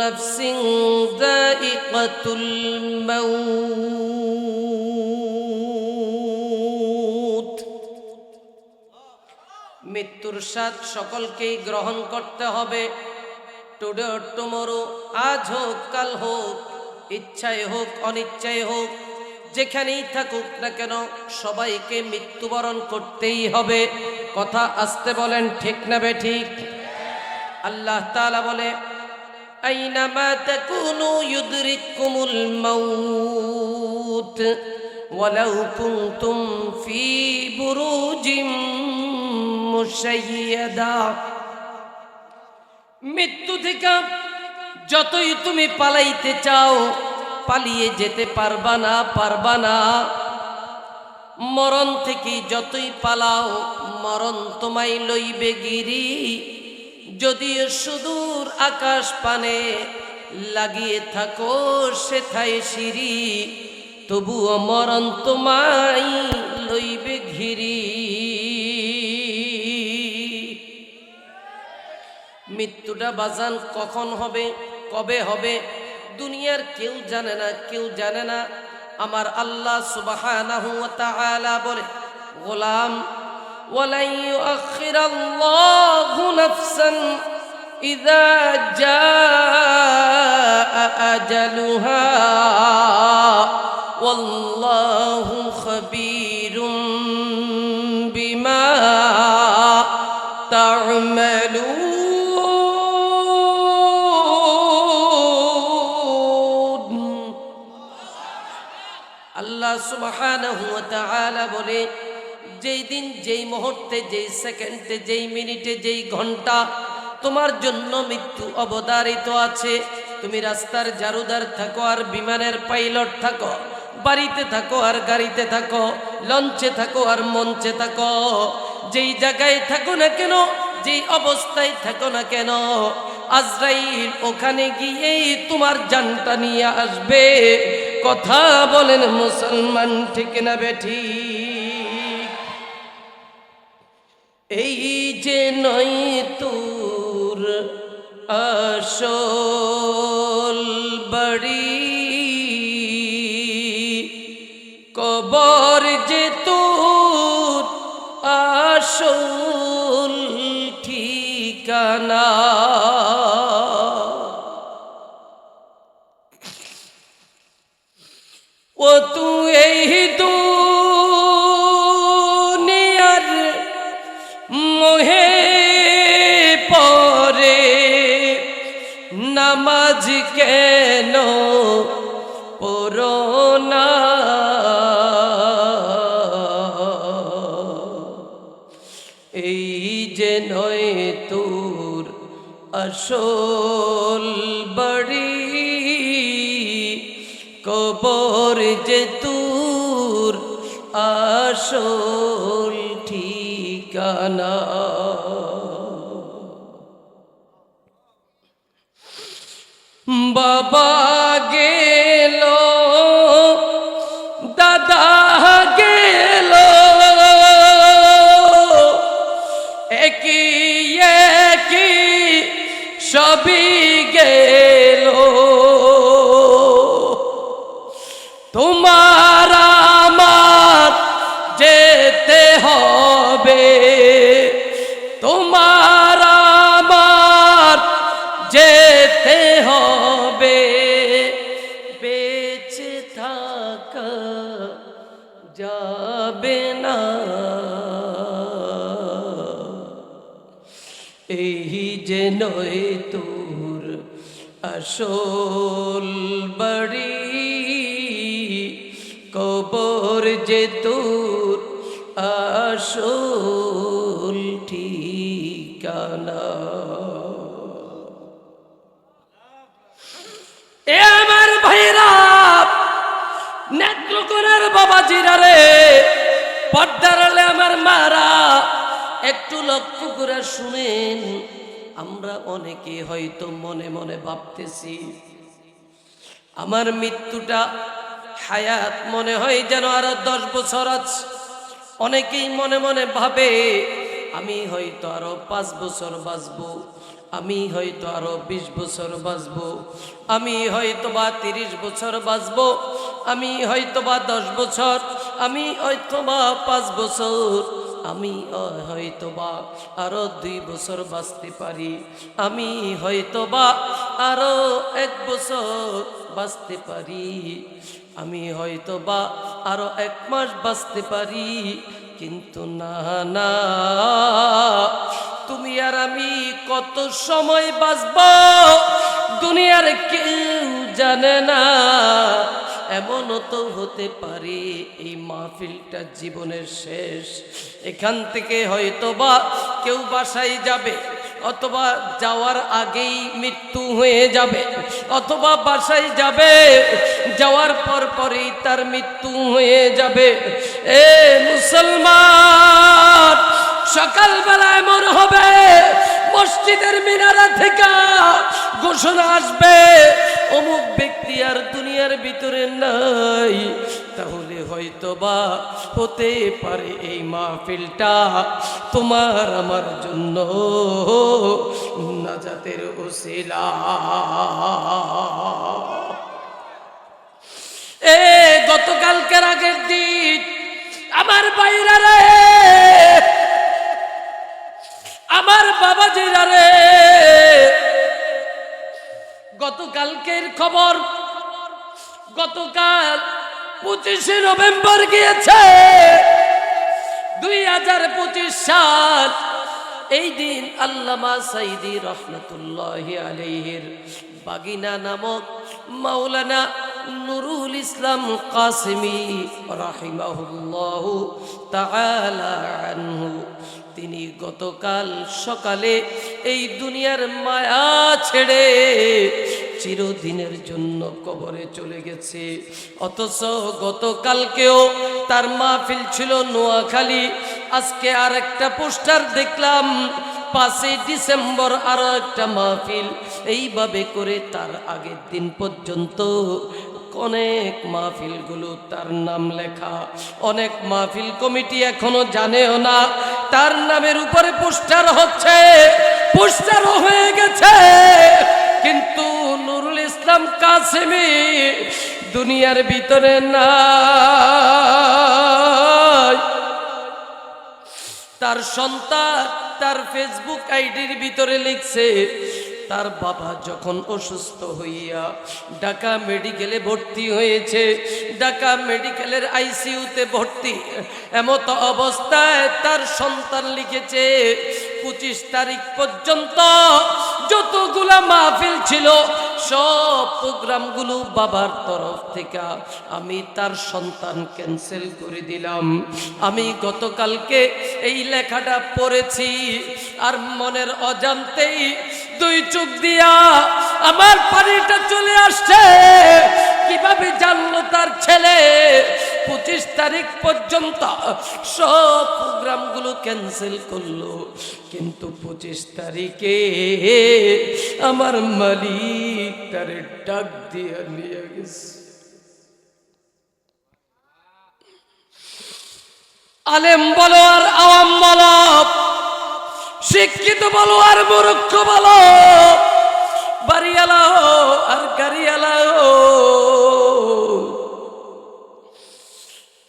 নাফসিন যায়িকাতুল মাউত। মৃত্যুর স্বাদ সকলকেই গ্রহণ করতে হবে। টুডে অর টুমরো, আজ হোক কাল হোক, ইচ্ছায় হোক অনিচ্ছায় হোক, যেখানেই থাকুক না কেন সবাইকে মৃত্যুবরণ করতেই হবে। কথা আস্তে বলেন, ঠিক না বেঠিক? আল্লাহ তাআলা বলে, আইনামা তাকুনু ইউদরিকুমুল মাউত ওয়ালাউ কুনতুম ফি বুরুজিম মুশাইয়াদা। মৃত্যু থেকে যতই তুমি পালাইতে চাও, পালিয়ে যেতে পারবা না। মরণ থেকে যতই পালাও, মরণ তোমায় লইবে গিরি। যদিও সুদূর আকাশ পানে লাগিয়ে থাকো সেথায় সিঁড়ি, তবুও মরণ তোমায় লইবে ঘিরি। মৃত্যুটা বাজান কখন হবে, কবে হবে, দুনিয়ার কেউ জানে না। আমার আল্লাহ সুবহানাহু ওয়া তাআলা বলে, গোলাম ওয়ালাই ইউআখিরাল্লাহু নাফসান ইযা জাআ আজালুহা ওয়াল্লাহু খাবীরুম বিমা তা'মালুন। আল্লাহ সুবহানাহু ওয়া তাআলা বলে, যেই দিন, যেই মুহূর্তে, যেই সেকেন্ডে, যেই মিনিটে, যেই ঘন্টা তোমার জন্য মৃত্যু অবধারিত আছে, তুমি রাস্তার জারুদার থাকো আর বিমানের পাইলট থাকো, বাড়িতে থাকো আর গাড়িতে থাকো, লঞ্চে থাকো আর মঞ্চে থাকো, যেই জায়গায় থাকো না কেন, যেই অবস্থায় থাকো না কেন, আজরাইল ওখানে গিয়েই তোমার জানটা নিয়ে আসবে। কথা বলেন মুসলমান, ঠিক না বেঠিক? এই যে নয় তোর আসল বাড়ি, কবর যে তোর আসল ঠিকানা। ও তুই এই দুনিয়ার মোহে পরে নামাজ কেন পড়ো না? এই যে নয় তোর আসল বাড়ি, কবর যে তোর আসল ঠিকানা। বাবা গেল, দাদা গেল, একই সবই গেল। তোমার আমার যেতে হবে, তোমার আমার যেতে হবে, বেঁচে থাকা যাবে না। এই যে নয় তোর আসল বাড়ি, কবর যে তোর আসল ঠিকানা। এ আমার ভাইরা, নেত্রকোনার বাবাজিরা রে, পর্দার আলে আমার মারা, একটু লক্ষ্য করে শুনেন। আমরা অনেকে হয়তো মনে মনে ভাবতেছি আমার মৃত্যুটা হায়াত মনে হয় যেন আরো 10 বছর আছে। অনেকেই মনে মনে ভাবে আমি হয়তো আরো 5 বছর বাঁচবো, আমি হয়তো আরো 20 বছর বাঁচবো, আমি হয়তো বা 30 বছর বাঁচবো, আমি হয়তো বা 10 বছর, আমি হয়তো বা 5 বছর, আমি হয়তো বা আরো 2 বছর বাঁচতে পারি, আমি হয়তো বা আরো 1 বছর বাঁচতে পারি, আমি হয়তো বা আরো 1 মাস বাঁচতে পারি, কিন্তু না না, তুমি আর আমি কত সময় বাঁচব দুনিয়ার কেউ জানে না। এমনও তো হতে পারে এই মাহফিলটা জীবনের শেষ, এখান থেকে হয়তো বা কেউ বাসায় যাবে, অথবা যাওয়ার আগেই মৃত্যু হয়ে যাবে, অথবা বাসায় যাবে, যাওয়ার পর পরেই তার মৃত্যু হয়ে যাবে। এ মুসলমান, সকালবেলা এমন হবে মসজিদের মিনারা থেকে ঘোষণা আসবে অমুক ব্যক্তি আর দুনিয়ার ভিতরে নাই। তাহলে হয়তো বা হতে পারে এই মাহফিলটা তোমার আমার জন্য নাজাতের ওসিলা। গতকালকের আগের দিন আমার বাইরা রে, আমার বাবাজিরা রে, গতকালকের খবর, গতকাল 25শে নভেম্বর গিয়েছে 2025 সাল। এই দিন আল্লামা সাইদি রহমতুল্লাহি আলাইহির বাগিনা নামক মাওলানা নুরুল ইসলাম কাসেমি রাহিমাহুল্লাহু তাআলা আনহু, তিনি গতকাল সকালে এই দুনিয়ার মায়া ছেড়ে চিরদিনের জন্য কবরে চলে গেছে। অথচ গতকালকেও তার মাহফিল ছিল নোয়াখালী। আজকে আর একটা পোস্টার দেখলাম 5 ডিসেম্বর আরো একটা মাহফিল। এইভাবে করে তার আগের দিন পর্যন্ত অনেক মাহফিলগুলো তার নাম লেখা, অনেক মাহফিল কমিটি এখনো জানেও না তার নামের উপরে পোস্টার হচ্ছে, পোস্টারও হয়ে গেছে, কিন্তু নুরুল ইসলাম কাসেমি দুনিয়ার ভিতরে নাই। তার সন্তান তার ফেসবুক আইডির ভিতরে লিখছে, তার বাবা যখন অসুস্থ হইয়া ঢাকা মেডিকেলে ভর্তি হয়েছে, ঢাকা মেডিকেলের আইসিইউতে ভর্তি, এমত অবস্থায় তার সন্তান লিখেছে 25 তারিখ পর্যন্ত যতগুলা মাহফিল ছিল সব প্রোগ্রামগুলো বাবার তরফ থেকে আমি তার সন্তান ক্যান্সেল করে দিলাম। আমি গতকালকে এই লেখাটা পড়েছি, আর মনের অজান্তেই 2 চোখ দিয়া আমার পানিটা চলে আসছে। কিভাবে জানলো তার ছেলে 25 তারিখ পর্যন্ত সব প্রোগ্রামগুলো ক্যান্সেল করলো, কিন্তু 25 তারিখে আমার মালিক তারে ডাক দিয়ে নিয়ে গেছে। আলেম বলো আর আওয়াম বলো, শিক্ষিত বলো আর মূর্খ বলো, বাড়িওয়ালা আর গাড়িওয়ালা,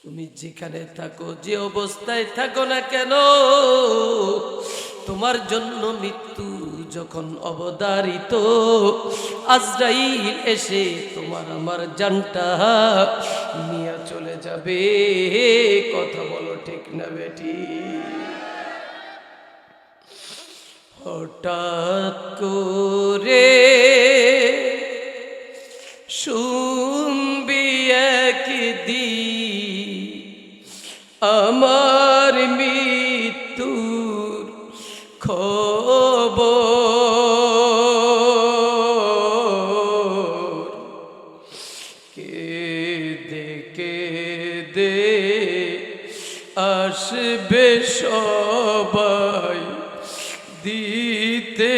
তুমি যেখানে থাকো, যে অবস্থায় থাকো না কেন, তোমার জন্য মৃত্যু যখন অবধারিত, আজরাইল এসে তোমার আমার জানটা নিয়ে চলে যাবে। কথা বলো ঠিক না বেটি? হঠাৎ করে শুনবি একদিন আমার মৃত্যুর খবর, কেঁদে কেঁদে আসবে সবাই দিতে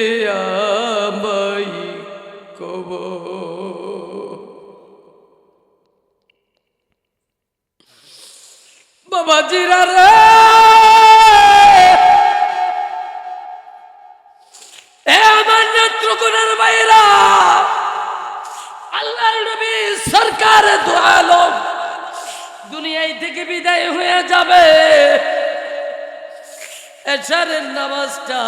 আমায় কবর। বাবাজিরা রে, এ আমার থেকে বিদায় হয়ে যাবে। এশারের নামাজটা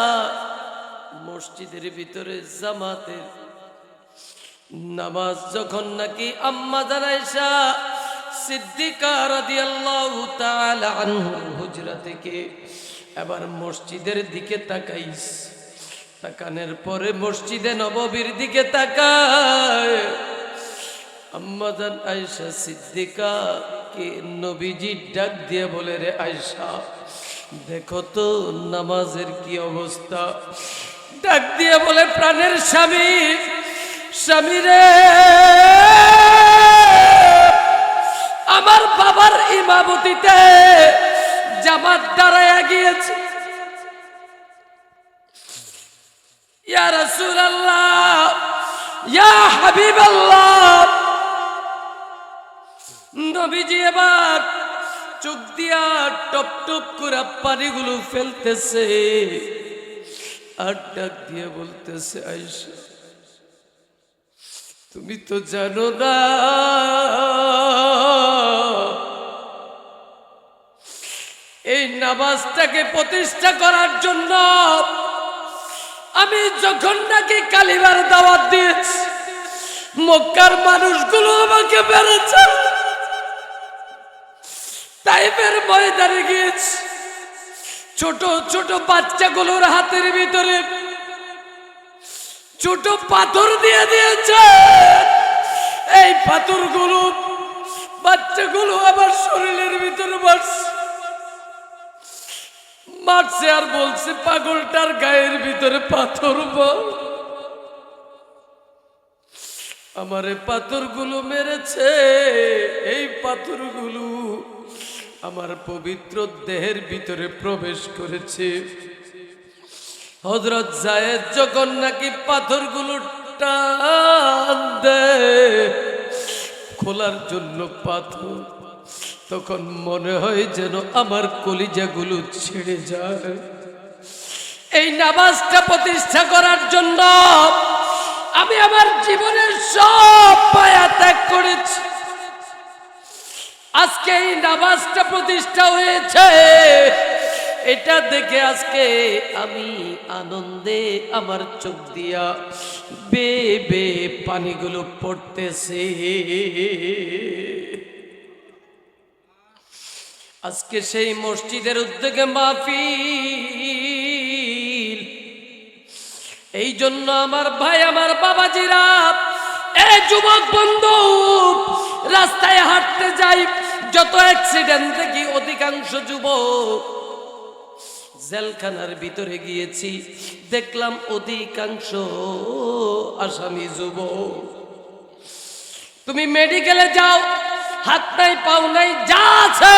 মসজিদের ভিতরে জামাতের নামাজ যখন নাকি আম্মা জান আয়েশা সিদ্দিকা রাদিয়াল্লাহু তাআলা আনহুর হুজরা থেকে এবার মসজিদের দিকে তাকাইস, তাকানোর পরে মসজিদে নববীর দিকে তাকায়। আম্মা জান আয়েশা সিদ্দিকা কে নবীজি ডাক দিয়ে বলে, রে আয়েশা দেখো তো নামাজের কি অবস্থা। ডাক দিয়ে বলে, প্রাণের স্বামী, স্বামী রে, আমার বাবার ইমামতিতে জামাত দাঁড়ায়া গিয়েছে। ইয়া রাসূলুল্লাহ, ইয়া হাবিবাল্লাহ। নবীজি এবার চোখ দিয়া টপ টপ করে পানিগুলো ফেলতেছে আর ডাক দিয়ে বলতেছে, আয়েশা তুমি তো জানো না এই নামাজটাকে প্রতিষ্ঠা করার জন্য আমি যখন নাকি কালিমার দাওয়াত দিয়েছি মক্কার মানুষগুলো আমাকে মেরেছে। তাইফের ময়দানে গিয়েছি, ছোট ছোট বাচ্চাগুলোর হাতের ভিতরে ছোট পাথর দিয়ে দিয়েছে। এই পাথরগুলো বাচ্চাগুলো আমার শরীরের ভিতরে মারছে আর বলছে, পাগলটার গায়ের ভিতরে পাথর মার। আমারে পাথরগুলো মেরেছে, এই পাথরগুলো আমার পবিত্র দেহের ভিতরে প্রবেশ করেছে। হযরত যায়েদ যখন নাকি পাথরগুলো টান দেয় খোলার জন্য পাথর, তখন মনে হয় যেন আমার কলিজাগুলো ছেড়ে যায়। এই নামাজটা প্রতিষ্ঠা করার জন্য আমি আমার জীবনের সব মায়া ত্যাগ করেছি। আজকে এই নামাজটা প্রতিষ্ঠা হয়েছে, এটা দেখে আজকে আমি আনন্দে আমার চোখ দিয়া বেয়ে বেয়ে পানিগুলো পড়তেছে। আজকে সেই মসজিদের উদ্যোগে মাহফিল। এই জন্য আমার ভাই, আমার বাবাজিরা, এই যুবক বন্ধু, রাস্তায় হাঁটতে যাই যত অ্যাক্সিডেন্ট দেখি অধিকাংশ যুবক। জেলখানার ভিতরে গিয়েছি, দেখলাম অধিকাংশ আসামি যুবক। তুমি মেডিকেলে যাও, হাত নাই পাও নাই যা আছে,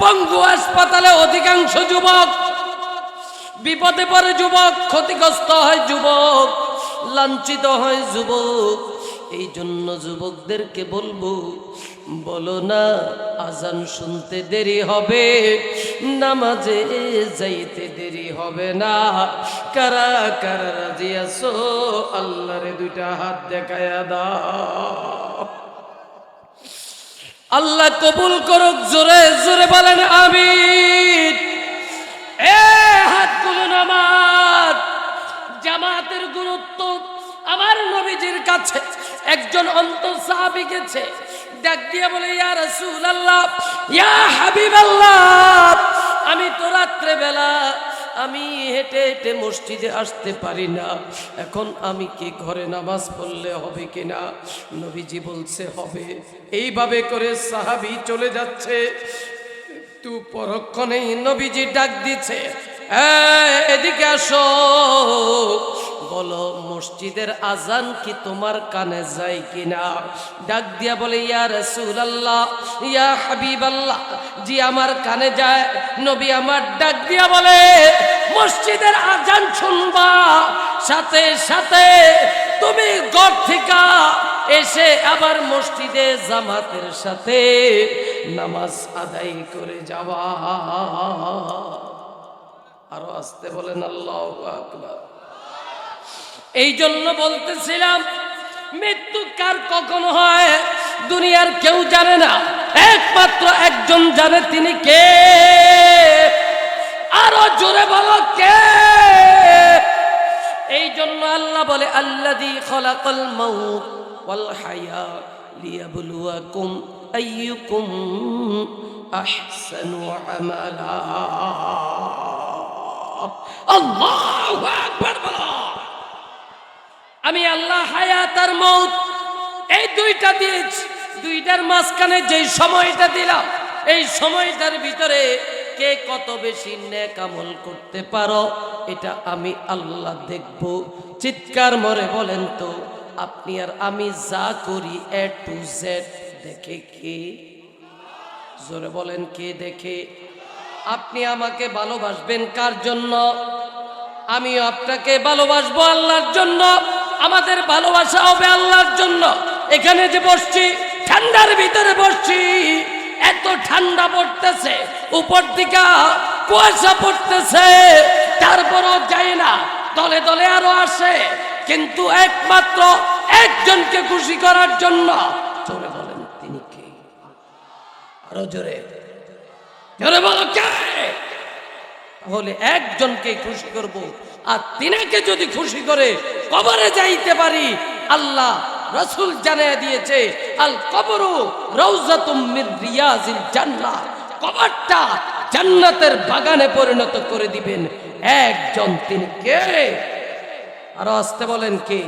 পঙ্গু হাসপাতালে অধিকাংশ যুবক। বিপদে পড়ে যুবক, ক্ষতিগ্রস্ত হয় যুবক, লাঞ্ছিত হয় যুবক। এই জন্য যুবকদেরকে বলবো, বলো না আজান শুনতে দেরি হবে, নামাজে যাইতে দেরি হবে না। কারা কারা রাজি আছো আল্লাহরে দুইটা হাত দেখায়া দাও। আল্লাহ কবুল করুক, জোরে জোরে বলেন আমিন। হাতগুলো নামাজ। জামাতের গুরুত্ব আমার নবীজির কাছে একজন অন্তর সাহাবী গেছে, ডাক দিয়ে বলে, ইয়া রাসূলুল্লাহ, ইয়া হাবিবাল্লাহ, আমি তো রাত্রে বেলা আমি হেঁটে হেঁটে মসজিদে আসতে পারি না, এখন আমি কি ঘরে নামাজ পড়লে হবে কিনা? নবীজি বলছে হবে। এইভাবে করে সাহাবী চলে যাচ্ছে, তু পরক্ষণেই নবীজি ডাক দিচ্ছে, এদিকে আসো, বলো মসজিদের আজান কি তোমার কানে যায় কিনা? ডাক দিয়া বলে, ইয়া রাসূলুল্লাহ, ইয়া হাবিবাল্লাহ, জি আমার কানে যায়। নবী আমার ডাক দিয়া বলে, মসজিদের আজান শুনবা, সাথে সাথে তুমি ঘর থেকে এসে আবার মসজিদে জামাতের সাথে নামাজ আদায় করে যাওয়া। আরো আসতে বলেন আল্লাহু আকবার। এই জন্য বলতেছিলাম, মৃত্যু কার কখন হয় দুনিয়ার কেউ জানে না, একমাত্র একজন জানে, তিনি কে? আরো জোরে বলো কে? এই জন্য আল্লাহ বলে আল্লাযী খালাকাল মাউত ওয়াল হায়া লিয়াবলুয়াকুম আইয়ুকুম আহসানু আমালা। আল্লাহু আকবার বলো। আমি আল্লাহ হায়াত আর মউত এই দুইটা দিয়েছি, দুইটার মাঝখানে যেই সময়টা দিলাম, এই সময়টার ভিতরে কে কত বেশি নেক আমল করতে পারো এটা আমি আল্লাহ দেখব। চিৎকার মরে বলেন তো, আপনি আর আমি যা করি এ টু জেড দেখে কে? জোরে বলেন কে দেখে? আপনি আমাকে ভালোবাসবেন কার জন্য? আমি আপনাকে ভালোবাসবো আল্লাহর জন্য। আমাদের ভালোবাসা হবে আল্লাহর জন্য। এখানে যে বসছি, ঠান্ডার ভিতরে বসছি, এত ঠান্ডা পড়তেছে, উপর দিকে কুয়াশা পড়তেছে, তারপরও যায় না, দলে দলে আরো আসে, কিন্তু একমাত্র একজনকে খুশি করার জন্য। জোরে বলেন তিনি কে? আরো জোরে জোরে বলো কে? তাহলে একজনকে খুশি করব, আর তিনাকে যদি খুশি করে কবরে যাইতে পারি, আল্লাহ রাসূল জানিয়ে দিয়েছে আল কবরু রাউযাতুম মির রিয়াজিল জান্নাহ, কবরটা জান্নাতের বাগানে পরিণত করে দিবেন একজন, তিনি কে? আরো আসতে বলেন কে?